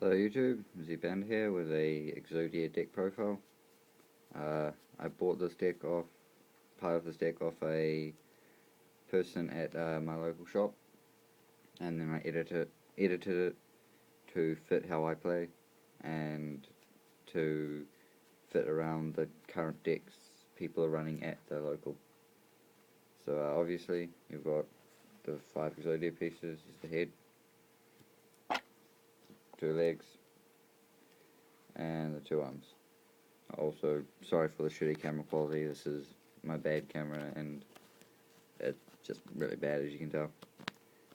Hello YouTube, Z-Band here with a Exodia deck profile. I bought this deck off, part of this deck off a person at my local shop, and then I edited it to fit how I play and to fit around the current decks people are running at the local. So obviously you've got the 5 Exodia pieces, the head, 2 legs, and the 2 arms. Also, sorry for the shitty camera quality, this is my bad camera and it's just really bad, as you can tell.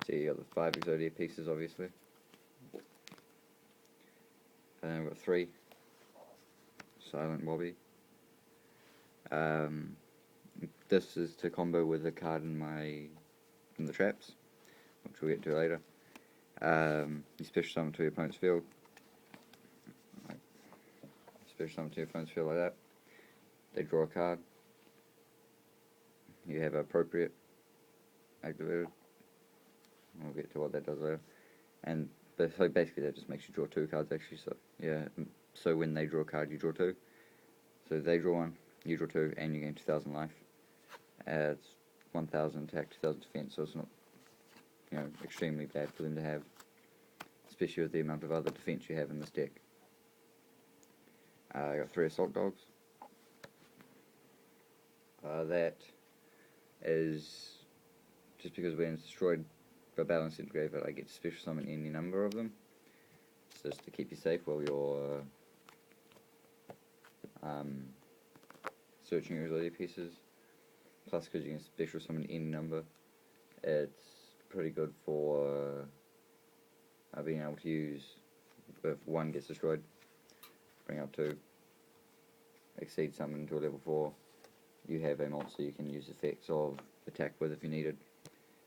So you got the 5 Exodia pieces obviously, and then we've got 3 silent Wobby. This is to combo with the card in the traps, which we'll get to later. You special summon to your opponent's field. Special summon to your opponent's field like that. They draw a card. You have appropriate activated. We'll get to what that does later. And so basically that just makes you draw 2 cards actually. So yeah. So when they draw a card, you draw 2. So they draw 1, you draw 2, and you gain 2,000 life. It's 1,000 attack, 2,000 defense. So it's not, extremely bad for them to have, especially with the amount of other defense you have in this deck. I got 3 Assult Dogs. That is just because when it's destroyed by battle and graveyard, I get to special summon any number of them. It's just to keep you safe while you're searching your Exodia pieces. Plus, because you can special summon any number, it's pretty good for being able to use if 1 gets destroyed, bring up 2, exceed summon to a level 4, you have a monster you can use effects of attack with if you needed,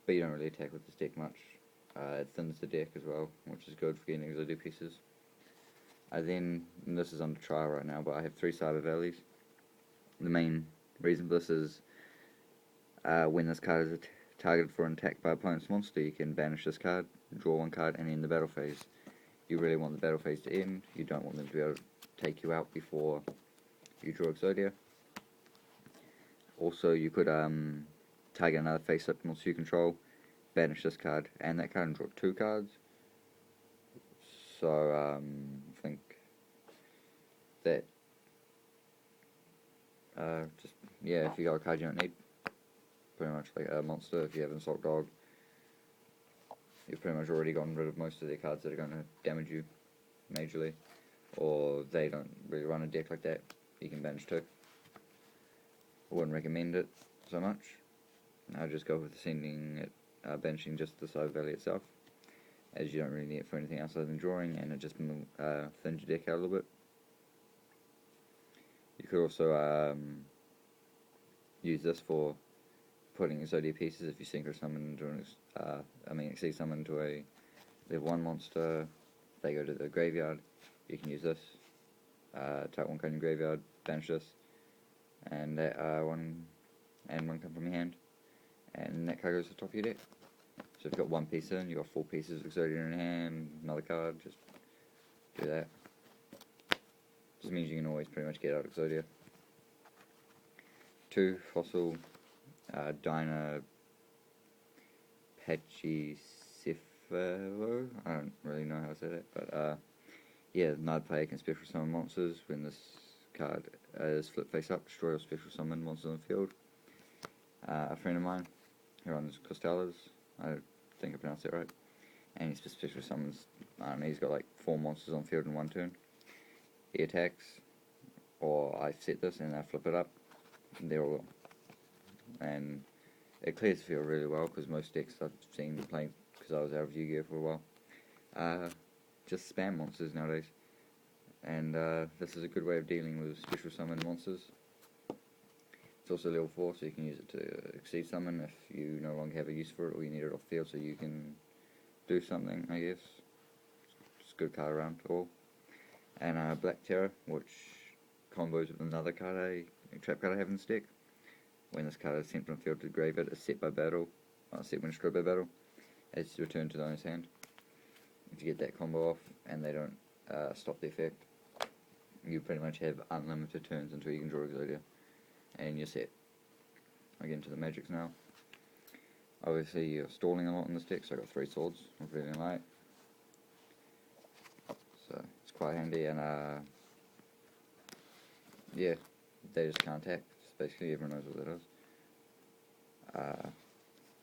but you don't really attack with this deck much. It thins the deck as well, which is good for getting Exodia pieces. And this is under trial right now, but I have 3 Cyber Valleys. The main reason for this is when this card is targeted for an attack by opponent's monster, you can banish this card, draw 1 card, and end the battle phase. You really want the battle phase to end. You don't want them to be able to take you out before you draw Exodia. Also, you could target another face-up monster you control, banish this card and that card, and draw 2 cards. So I think that if you got a card you don't need, pretty much like a monster, if you have an Assault Dog, you've pretty much already gotten rid of most of their cards that are going to damage you majorly, or they don't really run a deck like that. You can banish 2. I wouldn't recommend it so much. I'll just go with sending it, banishing just the Cyber Valley itself, as you don't really need it for anything else other than drawing, and it just thins your deck out a little bit. You could also use this for putting Exodia pieces if you synchro summon into exceed summon into a level 1 monster. They go to the graveyard, you can use this, type 1 card in graveyard, banish this, and that 1 come from your hand, and that card goes to the top of your deck. So if you've got 1 piece in, you've got 4 pieces of Exodia in your hand, another card, just do that. Just means you can always pretty much get out Exodia. 2 fossil Dyna Pachycephalo. I don't really know how to say that, but yeah, another player can special summon monsters. When this card is flipped face up, destroy or special summon monsters on the field. A friend of mine who runs Costellas, I think I pronounced it right, and he special summons, I don't know, he's got like 4 monsters on the field in 1 turn. He attacks, or I set this and I flip it up, and they're all, and it clears the field really well, because most decks I've seen playing, because I was out of Yu-Gi-Oh for a while, just spam monsters nowadays, and this is a good way of dealing with special summon monsters. It's also level 4, so you can use it to exceed summon if you no longer have a use for it, or you need it off field so you can do something, I guess. It's a good card around all. And Black Ptera, which combos with another card, a trap card I have in this deck. When this card is sent from field to the graveyard, it's set by battle, set when destroyed by battle, it's returned to the owner's hand. If you get that combo off, and they don't stop the effect. You pretty much have unlimited turns until you can draw Exodia, and you're set. I get into the magics now. Obviously you're stalling a lot in this deck, so I got 3 swords, I'm feeling light. So it's quite handy, and yeah, they just can't attack. Basically everyone knows what that is.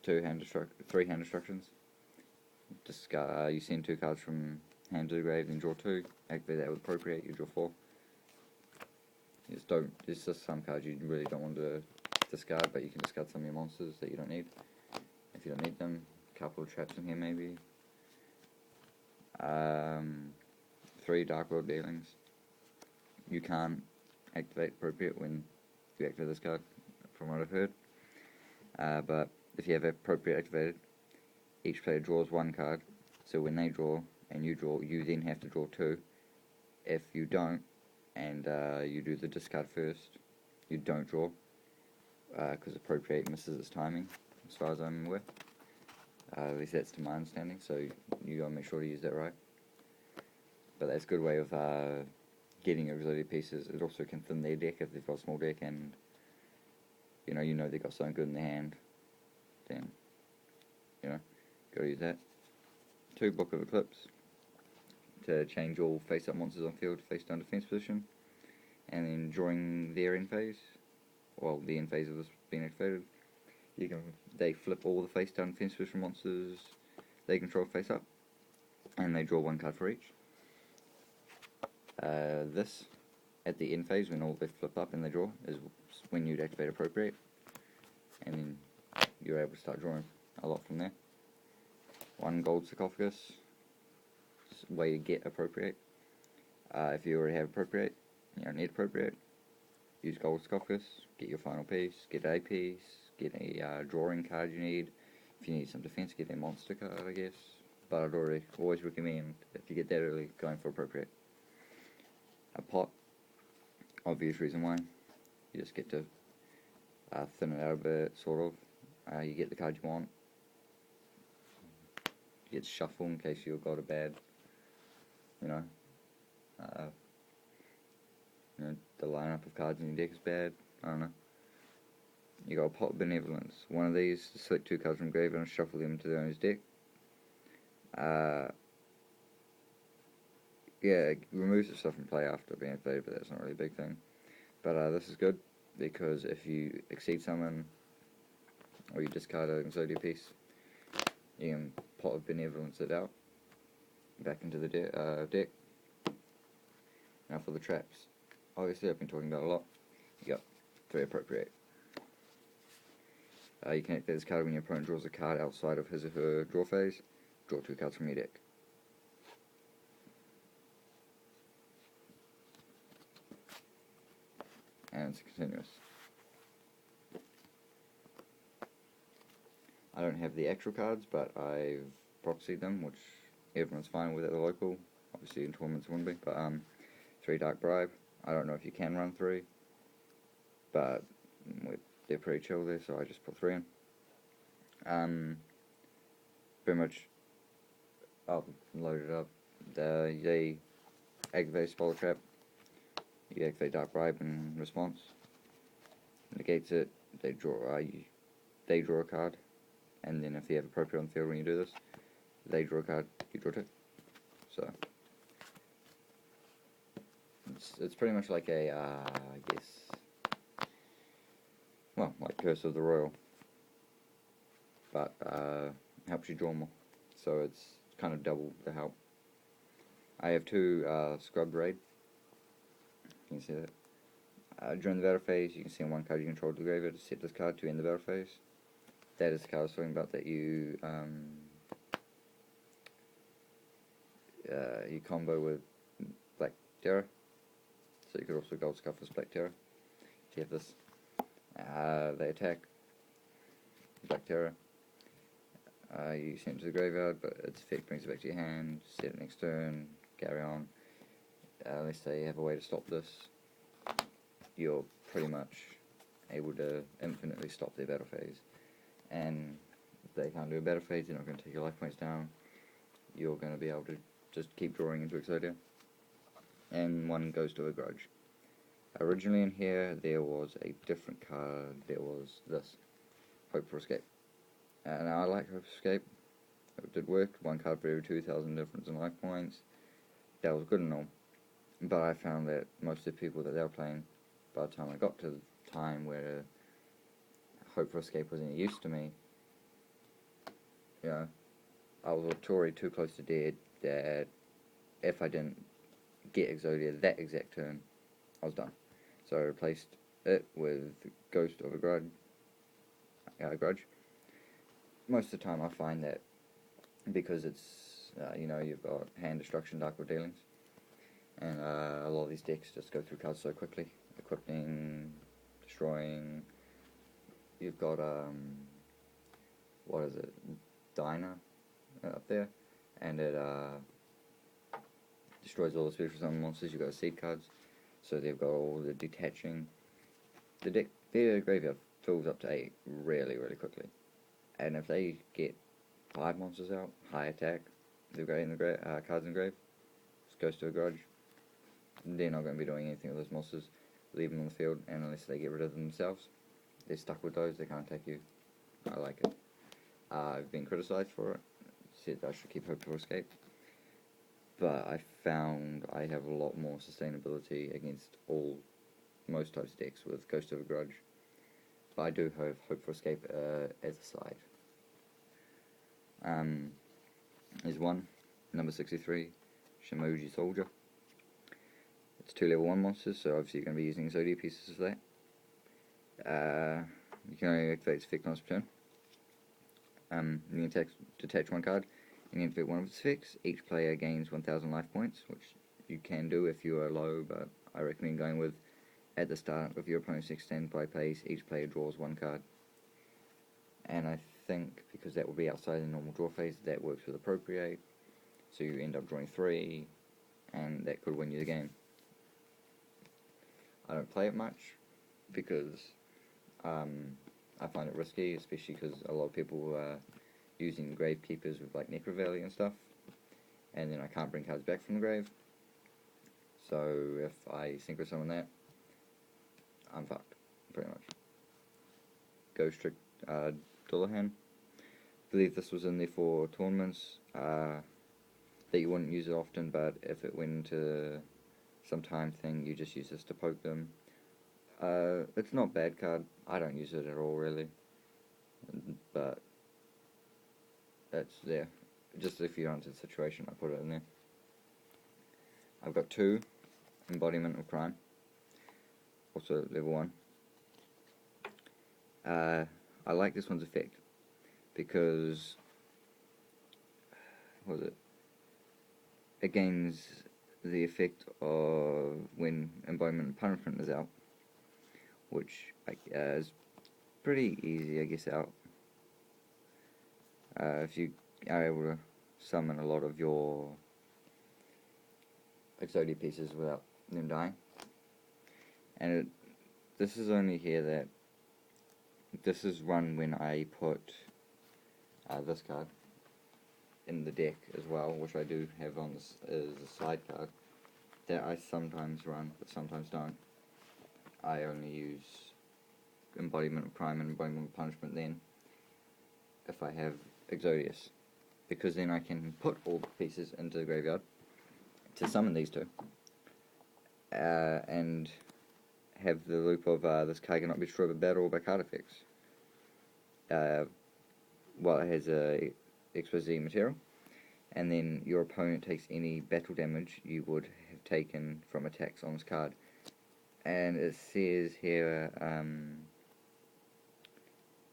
3 hand destructions. You send 2 cards from hand to the grave, then draw 2. Activate that with appropriate, you draw 4. You just don't. There's just some cards you really don't want to discard, but you can discard some of your monsters that you don't need. If you don't need them, a couple of traps in here maybe. 3 Dark World Dealings. You can't activate appropriate when you activate this card, from what I've heard. But if you have appropriate activated, each player draws 1 card. So when they draw and you draw, you then have to draw 2. If you don't, and you do the discard first, you don't draw, because appropriate misses its timing, as far as I'm aware. At least that's to my understanding, so you gotta make sure to use that right. But that's a good way of getting Exodia pieces. It also can thin their deck if they've got a small deck, and you know they've got something good in their hand, then gotta use that. 2 Book of Eclipse to change all face-up monsters on field to face-down defense position, and then during their end phase, well, the end phase of this being activated, they flip all the face-down defense position monsters they control face-up, and they draw 1 card for each. This, at the end phase, when all they flip up and they draw, is when you'd activate appropriate, and then you're able to start drawing a lot from there. 1 gold Sarcophagus, way to get appropriate. If you already have appropriate, you don't need appropriate, use gold Sarcophagus, get your final piece, get a piece, get a drawing card you need. If you need some defense, get a monster card, I guess. But I'd always recommend, if you get that early, going for appropriate. A pot, obvious reason why. You just get to thin it out a bit, sort of. You get the card you want. You get to shuffle in case you've got a bad, the lineup of cards in your deck is bad. I don't know. You got a pot of Benevolence. One of these, select 2 cards from graveyard and shuffle them to the owner's deck. Yeah, it removes the stuff from play after being activated, but that's not really a big thing. But this is good, because if you exceed summon, or you discard an Exodia piece, you can Pot of Benevolence it out, back into the deck. Now for the traps. Obviously I've been talking about a lot. You got 3 appropriate. You can activate this card when your opponent draws a card outside of his or her draw phase. Draw 2 cards from your deck. And it's continuous. I don't have the actual cards, but I've proxied them, which everyone's fine with at the local. Obviously in tournaments it wouldn't be, but 3 Dark Bribe. I don't know if you can run 3, but they're pretty chill there, so I just put 3 in. Pretty much, I'll load it up. They activate Spoiler Trap. You activate Dark Bribe in response. Negates it. They draw a card, and then if you have appropriate on the field when you do this, they draw a card. You draw 2. So it's pretty much like a I guess, well, like Curse of the Royal, but helps you draw more. So it's kind of double the help. I have 2 Scrub Raid. You can see that. During the battle phase, you can send 1 card you control to the graveyard to set this card to end the battle phase. That is the card I was talking about that you combo with Black Ptera. So you could also Gold Scuff as Black Ptera. If you have this. They attack Black Ptera. You send it to the graveyard, but its effect brings it back to your hand. Set it next turn. Carry on. Unless they have a way to stop this, you're pretty much able to infinitely stop their battle phase. And if they can't do a battle phase, they're not going to take your life points down. You're going to be able to just keep drawing into Exodia. and one goes to a Grudge. Originally in here there was a different card, there was this, Hope for Escape. And I like Hope for Escape, it did work, one card for every 2,000 difference in life points, that was good and all. But I found that most of the people that they were playing, by the time I got to the time where Hope for Escape was any use to me, you know, I was already too close to dead that if I didn't get Exodia that exact turn, I was done. So I replaced it with Ghost of a Grudge. Most of the time I find that because it's, you know, you've got hand destruction, dark or dealings, and a lot of these decks just go through cards so quickly, equipping, destroying. You've got, what is it, Dyna up there, and it destroys all the special summon monsters. You've got seed cards, so they've got all the detaching. Their graveyard fills up to 8 really, really quickly, and if they get 5 monsters out, high attack, they're great in the cards in grave, just goes to a Grudge. They're not going to be doing anything with those monsters, leave them on the field, and unless they get rid of them themselves, they're stuck with those, they can't attack you. I like it. I've been criticised for it, said I should keep Hope for Escape, but I found I have a lot more sustainability against most types of decks with Ghost of a Grudge, but I do have Hope for Escape as a side. Is one, number 63, Shamoji Soldier. It's 2 level 1 monsters, so obviously you're going to be using Exodia pieces for that. You can only activate its effect on its turn. You can detach one card, you can activate one of its effects. Each player gains 1,000 life points, which you can do if you are low, but I recommend going with, at the start of your opponent's next standby phase, each player draws 1 card. And I think, because that will be outside the normal draw phase, that works with Appropriate, so you end up drawing 3, and that could win you the game. I don't play it much, because I find it risky, especially because a lot of people are using grave keepers with like Necrovalley and stuff, and then I can't bring cards back from the grave, so if I synchro summon that, I'm fucked, pretty much. Ghostrick Dullahan, I believe this was in there for tournaments, that you wouldn't use it often, but if it went into some time thing, you just use this to poke them. It's not a bad card, I don't use it at all really, but it's there. Just if you're into the situation, I put it in there. I've got 2, Embodiment of Crime, also level 1. I like this one's effect, because, what was it? It gains the effect of when Embodiment of Punishment is out, which is pretty easy, I guess, out. If you are able to summon a lot of your Exodia pieces without them dying. And this is only here that, this is run when I put this card in the deck as well, which I do have on this as a side card, that I sometimes run, but sometimes don't. I only use Embodiment of Crime and Embodiment of Punishment then, if I have Exodius, because then I can put all the pieces into the graveyard to summon these 2, and have the loop of this card cannot be destroyed by battle or by card effects. Well, it has a Exposition material, and then your opponent takes any battle damage you would have taken from attacks on this card. And it says here,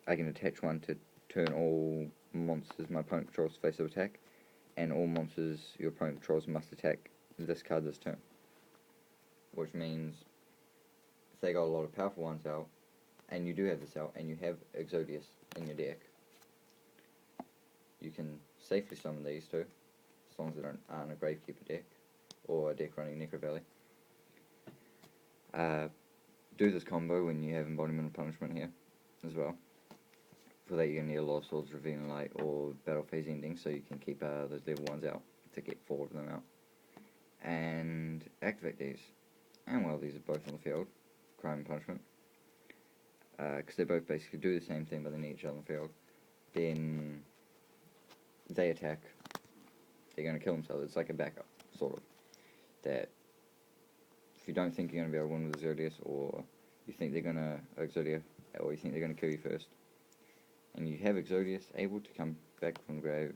I can attach one to turn all monsters my opponent controls face up attack, and all monsters your opponent controls must attack this card this turn. Which means, if they got a lot of powerful ones out, and you do have this out, and you have Exodius in your deck, you can safely summon these 2, as long as they aren't a Gravekeeper deck, or a deck running Necrovalley. Do this combo when you have Embodiment of Punishment here, as well. For that you're going to need a lot of Swords Revealing Light or Battle Phase Ending, so you can keep those level 1s out, to get 4 of them out. and activate these. And while these are both on the field, crime and punishment, because they both basically do the same thing but they need each other on the field, then they attack, they're going to kill themselves. It's like a backup, sort of. That if you don't think you're going to be able to win with Exodius, or you think they're going to Exodia, or you think they're going to kill you first, and you have Exodius able to come back from the grave,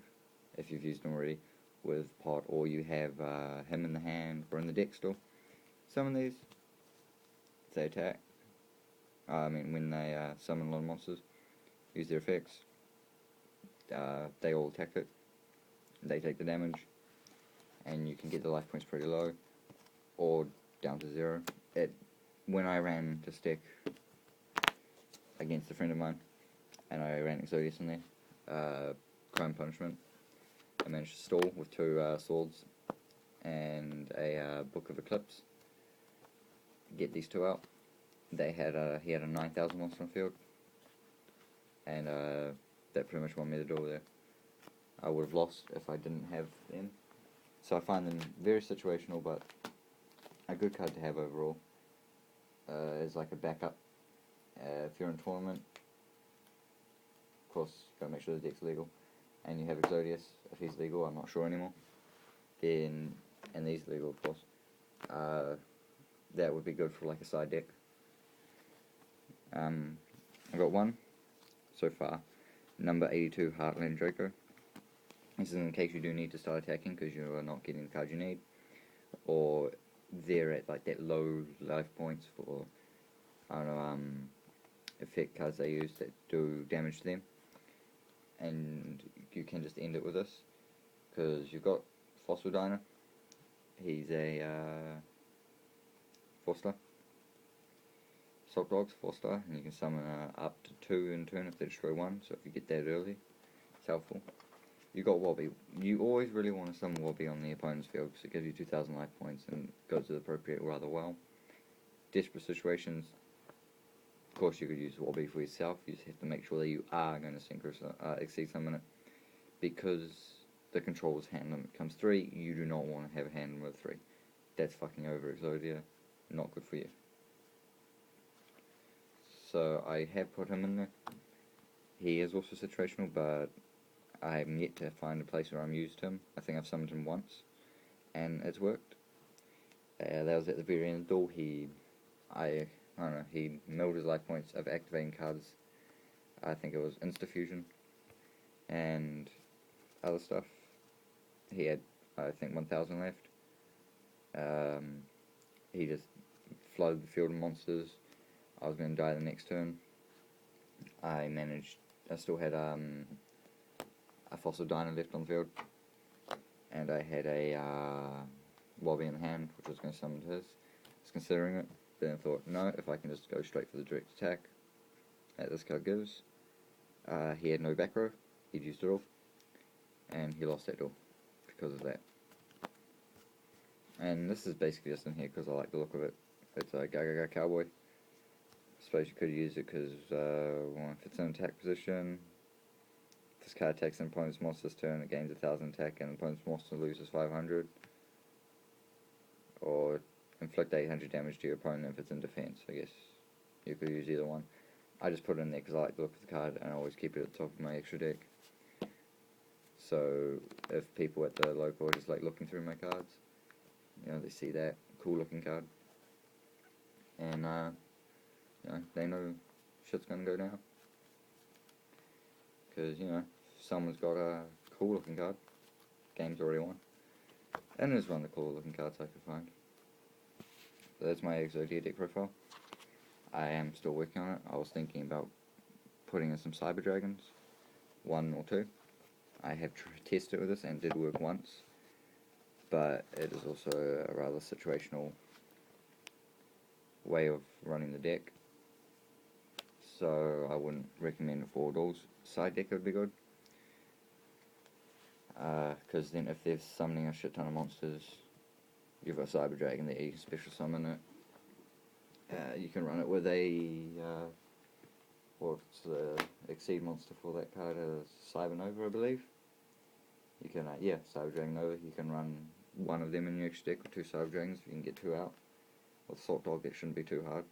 if you've used him already, with pot, or you have him in the hand, or in the deck still, summon these, they attack. When they summon a lot of monsters, use their effects, they all attack it, they take the damage, and you can get the life points pretty low, or down to 0. When I ran this deck against a friend of mine, and I ran Exodius in there, crime punishment, I managed to stall with 2 swords and a Book of Eclipse, get these 2 out. He had a 9,000 monster on the field, and that pretty much won me the duel there. I would have lost if I didn't have them. So I find them very situational, but a good card to have overall. As like a backup. If you're in a tournament, of course, gotta make sure the deck's legal, and you have Exodius, if he's legal, I'm not sure anymore, then, and he's legal of course, that would be good for like a side deck. I've got one so far, number 82 Heartland Draco. This is in case you do need to start attacking because you are not getting the card you need, or they're at like that low life points for, I don't know, effect cards they use that do damage to them, and you can just end it with this, because you've got Fossil Dyna, he's a 4-star, Asult Dog's 4-star, and you can summon up to 2 in turn if they destroy 1, so if you get that early, it's helpful. You got Wobby. You always really want to summon Wobby on the opponent's field because it gives you 2,000 life points and goes to the appropriate rather well. Desperate situations, of course you could use Wobby for yourself. You just have to make sure that you are going to exceed summon it, because the controller's hand limit comes 3. You do not want to have a hand limit of 3. That's fucking over Exodia. Not good for you. So I have put him in there. He is also situational, but I am yet to find a place where I've used him. I think I've summoned him once, and it's worked. That was at the very end of the duel. I don't know, he milled his life points of activating cards. I think it was Insta-Fusion, and other stuff. He had, I think, 1,000 left. He just flooded the field of monsters. I was going to die the next turn. I still had a Fossil Dyna left on the field, and I had a Wobby in hand, which I was going to summon to his. I was considering it, then I thought, no, if I can just go straight for the direct attack that this card gives. He had no back row, he'd used it all, and he lost that duel because of that. And this is basically just in here because I like the look of it. It's a Gaga Cowboy. I suppose you could use it because if it's in attack position, this card attacks an opponent's monster's turn, it gains 1,000 attack, and the opponent's monster loses 500. Or inflict 800 damage to your opponent if it's in defense. I guess you could use either one. I just put it in there because I like the look of the card, and I always keep it at the top of my extra deck. So if people at the local are just like looking through my cards, you know, they see that cool looking card, and you know, they know shit's gonna go down. Because, you know, if someone's got a cool looking card, game's already won. And there's one of the cool looking cards I could find. So that's my Exodia deck profile. I am still working on it. I was thinking about putting in some Cyber Dragons, 1 or 2. I have tested it with this and it did work once, but it is also a rather situational way of running the deck. So I wouldn't recommend it for duels. Side deck would be good, because then if they're summoning a shit ton of monsters, you've got Cyber Dragon there, you can special summon it. You can run it with a what's the Exceed monster for that card? Cyber Nova, I believe. You can Cyber Dragon Nova. You can run one of them in your extra deck, or 2 Cyber Dragons if you can get 2 out. With Assult Dog it shouldn't be too hard,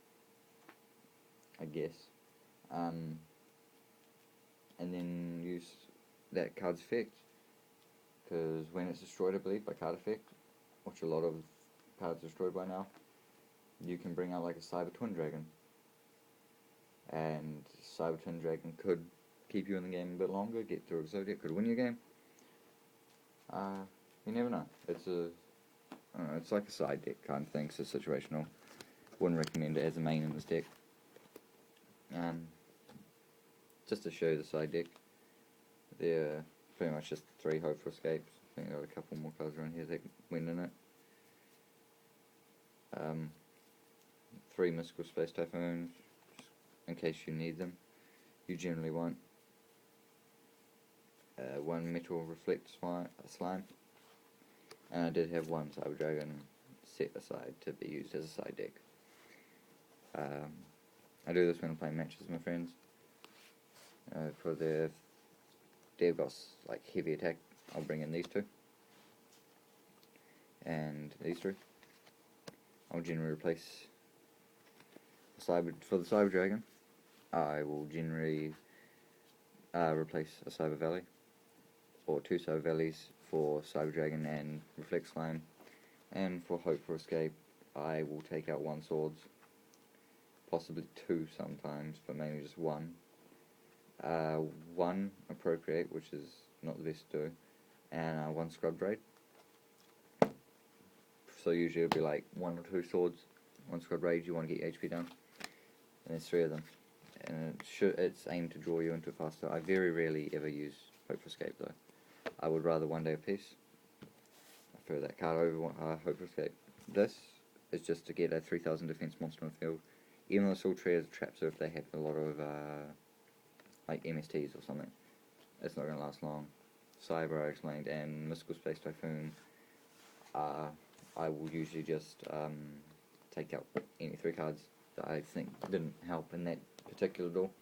I guess. And then use that card's effect, because when it's destroyed, I believe, by card effect, which a lot of cards are destroyed by now, you can bring out like a Cyber Twin Dragon. And Cyber Twin Dragon could keep you in the game a bit longer, get through Exodia, could win your game. You never know. It's like a side deck kind of thing, so situational. Wouldn't recommend it as a main in this deck. Just to show you the side deck, they're pretty much just 3 Hopeful Escapes. I think there are a couple more cards around here that win in it. 3 Mystical Space Typhoons, in case you need them. You generally won't. 1 Metal Reflect Slime. And I did have 1 Cyber Dragon set aside to be used as a side deck. I do this when I'm playing matches with my friends. For they've got like heavy attack, I'll bring in these 2. And these 3. I'll generally replace for the Cyber Dragon. I will generally replace a Cyber Valley, or 2 Cyber Valleys for Cyber Dragon and Reflect Slime. And for Hope for Escape, I will take out 1 Swords, possibly 2 sometimes, but mainly just 1. 1 Appropriate, which is not the best to do, and 1 Scrub Raid. So usually it'll be like 1 or 2 Swords, 1 Scrub Raid, you want to get your HP down, and there's 3 of them. And it's aimed to draw you into it faster. I very rarely ever use Hope for Escape though. I would rather 1 Day of Peace. I prefer that card over Hope for Escape. This is just to get a 3000 defense monster on the field. Even though Assault Tree is a trap, so if they have a lot of like MSTs or something, it's not going to last long. Cyber, I explained, and Mystical Space Typhoon, I will usually just take out any 3 cards that I think didn't help in that particular duel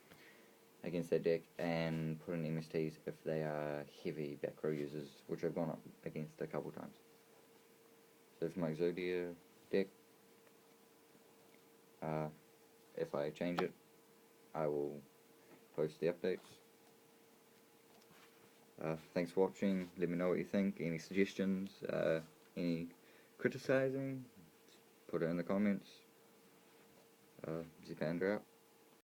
against that deck, and put in MSTs if they are heavy back row users, which I've gone up against a couple times. So for my Exodia deck, if I change it, I will post the updates. Thanks for watching. Let me know what you think. Any suggestions, any criticizing, put it in the comments. Zipander out.